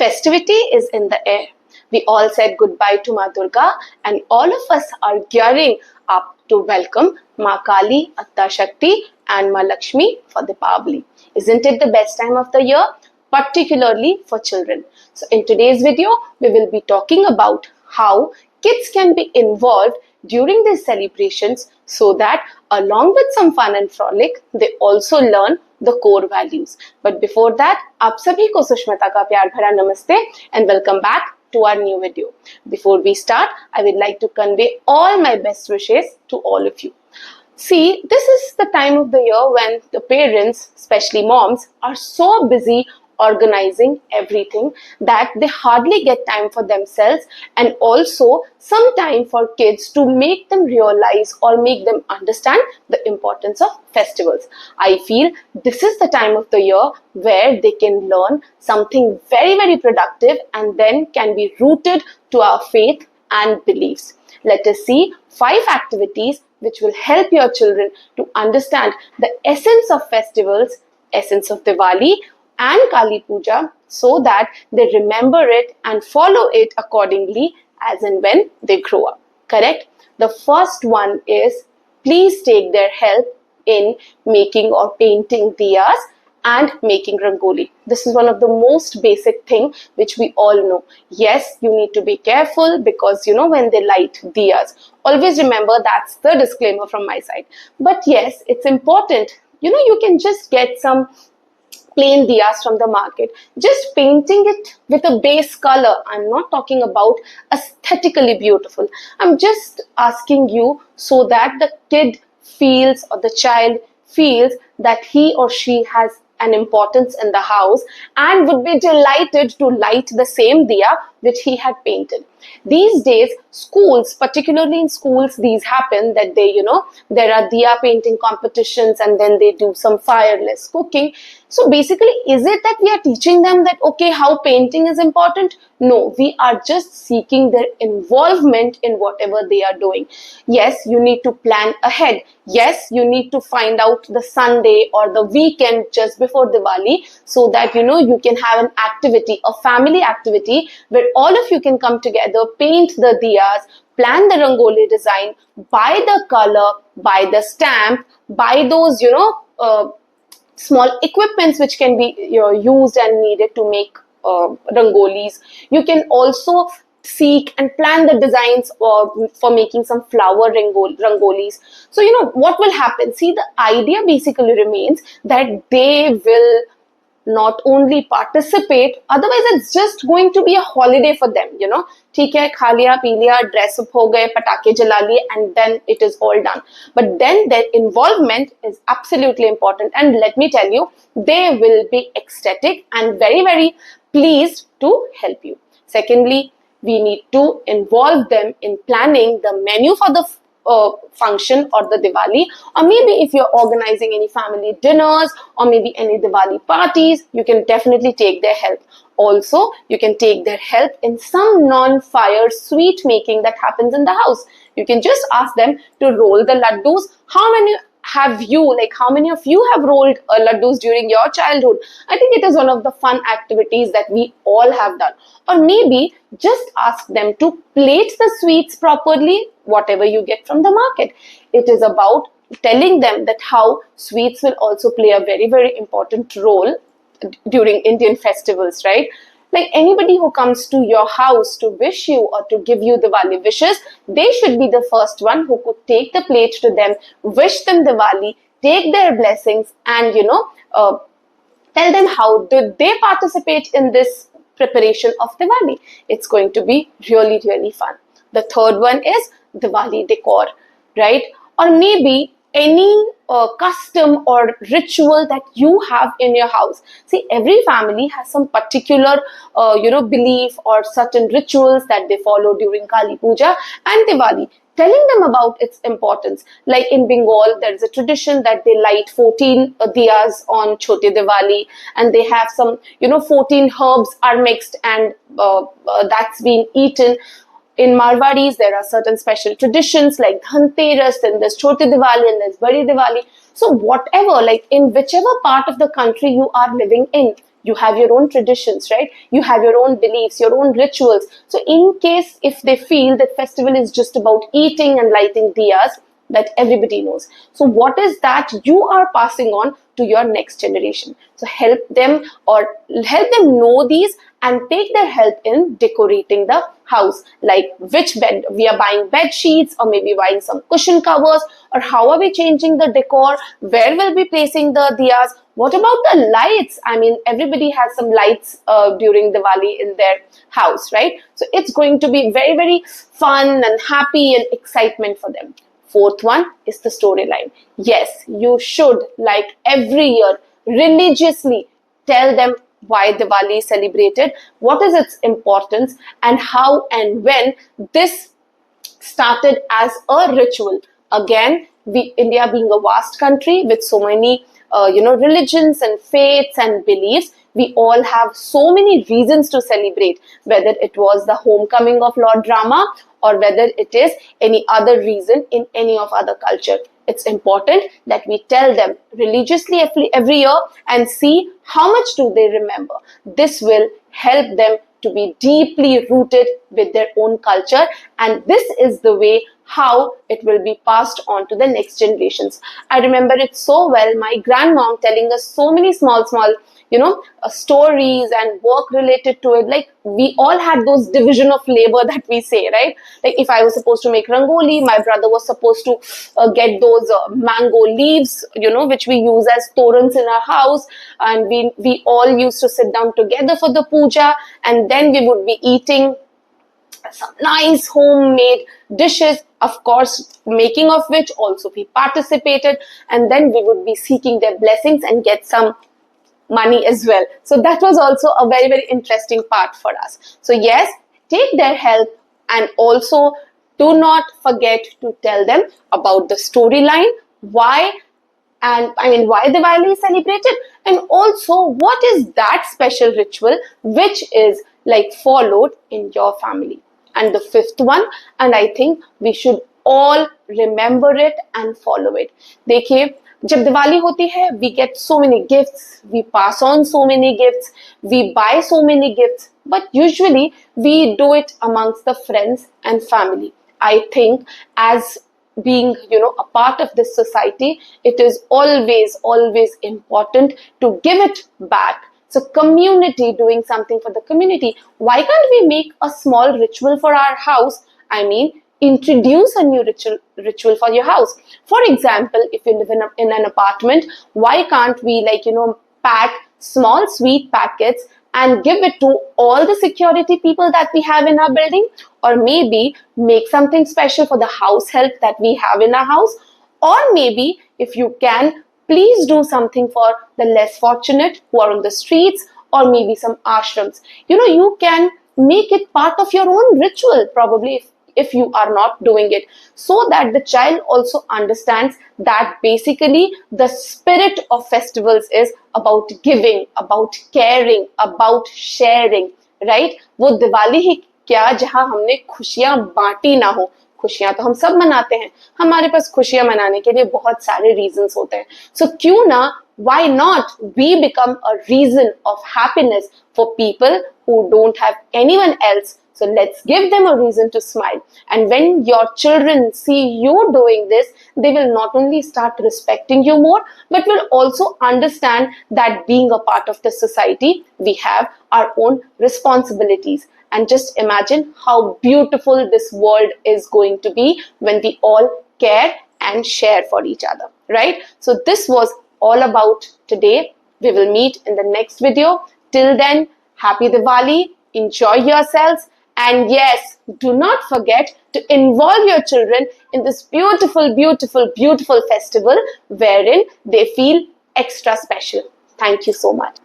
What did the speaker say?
Festivity is in the air. We all said goodbye to Ma Durga, and all of us are gearing up to welcome Ma Kali, Atta Shakti, and Ma Lakshmi for Diwali. Isn't it the best time of the year? Particularly for children. So, in today's video, we will be talking about how kids can be involved during these celebrations so that along with some fun and frolic, they also learn the core values. But before that, आप सभी को सुष्मिता का प्यार भरा नमस्ते and welcome back to our new video. Before we start, I would like to convey all my best wishes to all of you. See, this is the time of the year when the parents, especially moms, are so busy organizing everything that they hardly get time for themselves and also some time for kids to make them realize or make them understand the importance of festivals. I feel this is the time of the year where they can learn something very, very productive and then can be rooted to our faith and beliefs. Let us see 5 activities which will help your children to understand the essence of festivals, essence of Diwali and Kali Puja, so that they remember it and follow it accordingly as and when they grow up. Correct? The first one is please take their help in making or painting diyas and making rangoli. This is one of the most basic thing which we all know. Yes, you need to be careful because when they light diyas, always remember that's the disclaimer from my side. But yes, it's important. You can just get some plain diyas from the market. Just painting it with a base color. I'm not talking about aesthetically beautiful. I'm just asking you so that the kid feels or the child feels that he or she has an importance in the house and would be delighted to light the same diya which he had painted. These days, schools, particularly in schools, these happen that there are diya painting competitions and then they do some fireless cooking. So basically, is it that we are teaching them that, okay, how painting is important? No, we are just seeking their involvement in whatever they are doing. Yes, you need to plan ahead. Yes, you need to find out the Sunday or the weekend just before Diwali so that, you can have an activity, a family activity where all of you can come together, paint the diyas, plan the rangoli design, buy the color, buy the stamp, buy those, small equipments which can be used and needed to make rangolis. You can also seek and plan the designs for making some flower rangolis. So, what will happen? See, the idea basically remains that they will not only participate, otherwise it's just going to be a holiday for them, ठीक है, खा लिया, P लिया, dress up हो गए, पटाखे जला लिए, and then it is all done. But then their involvement is absolutely important, and let me tell you, they will be ecstatic and very, very pleased to help you. Secondly, we need to involve them in planning the menu for the function or the Diwali, or maybe if you're organizing any family dinners or maybe any Diwali parties, you can definitely take their help. Also, you can take their help in some non-fire sweet making that happens in the house. You can just ask them to roll the laddus. How many of you have rolled laddus during your childhood? I think it is one of the fun activities that we all have done. Or maybe just ask them to plate the sweets properly, whatever you get from the market. It is about telling them that how sweets will also play a very, very important role during Indian festivals, right? Like anybody who comes to your house to wish you or to give you Diwali wishes, they should be the first one who could take the plate to them, wish them Diwali, take their blessings and, tell them how did they participate in this preparation of Diwali. It's going to be really, really fun. The third one is Diwali decor, right? Or maybe any custom or ritual that you have in your house. See, every family has some particular, belief or certain rituals that they follow during Kali Puja and Diwali. Telling them about its importance. Like in Bengal, there is a tradition that they light 14 diyas on Chote Diwali, and they have some, 14 herbs are mixed and that's being eaten. In Marwadis, there are certain special traditions like Dhanteras, then there's Chote Diwali, and there's Badi Diwali. So whatever, like in whichever part of the country you are living in, You have your own traditions, right? You have your own beliefs, your own rituals. So in case if they feel that festival is just about eating and lighting diyas, that everybody knows. So what is that you are passing on to your next generation? So help them, or help them know these, and take their help in decorating the house. Like which bed we are buying, bed sheets, or maybe buying some cushion covers, or how are we changing the decor, where will be placing the diyas, what about the lights? I mean, everybody has some lights during Diwali in their house, right? So it's going to be very, very fun and happy and excitement for them. Fourth one is the storyline. Yes, you should, like every year, religiously tell them why Diwali is celebrated, what is its importance, and how and when this started as a ritual. Again, India being a vast country with so many religions and faiths and beliefs, we all have so many reasons to celebrate, whether it was the homecoming of Lord Rama, or whether it is any other reason in any of other culture. It's important that we tell them religiously every year and see how much do they remember. This will help them to be deeply rooted with their own culture, and this is the way how it will be passed on to the next generations. I remember it so well, my grandmom telling us so many small stories and work related to it. Like we all had those division of labor that we say, right? Like if I was supposed to make rangoli, my brother was supposed to get those mango leaves, which we use as torans in our house, and we all used to sit down together for the puja, and then we would be eating some nice homemade dishes, of course, making of which also we participated, and then we would be seeking their blessings and get some money as well. So that was also a very, very interesting part for us. So yes, take their help, and also do not forget to tell them about the storyline, why, and I mean why Diwali is celebrated, and also what is that special ritual which is like followed in your family. And the fifth one, and I think we should all remember it and follow it. देखिए, जब दिवाली होती है, we get so many gifts, we pass on so many gifts, we buy so many gifts, but usually we do it amongst the friends and family. I think as being a part of this society, it is always important to give it back. So community, doing something for the community. Why can't we make a small ritual for our house? I mean, introduce a new ritual for your house. For example, if you live in an apartment, why can't we pack small sweet packets and give it to all the security people that we have in our building? Or maybe make something special for the house help that we have in our house. Or maybe if you can, please do something for the less fortunate who are on the streets, or maybe some ashrams. You can make it part of your own ritual, probably if you are not doing it, so that the child also understands that basically the spirit of festivals is about giving, about caring, about sharing, right? वो दिवाली ही क्या जहां हमने खुशियां बांटी ना हो. खुशियां तो हम सब मनाते हैं, हमारे पास खुशियां मनाने के लिए बहुत सारे रीजंस होते हैं. सो क्यों ना, why not we become a reason of happiness for people who don't have anyone else? So let's give them a reason to smile. And when your children see you doing this, they will not only start respecting you more, but will also understand that being a part of the society, we have our own responsibilities. And just imagine how beautiful this world is going to be when we all care and share for each other, right? So this was all about today. We will meet in the next video. Till then, happy Diwali, enjoy yourselves, and yes, do not forget to involve your children in this beautiful, beautiful, beautiful festival wherein they feel extra special. Thank you so much.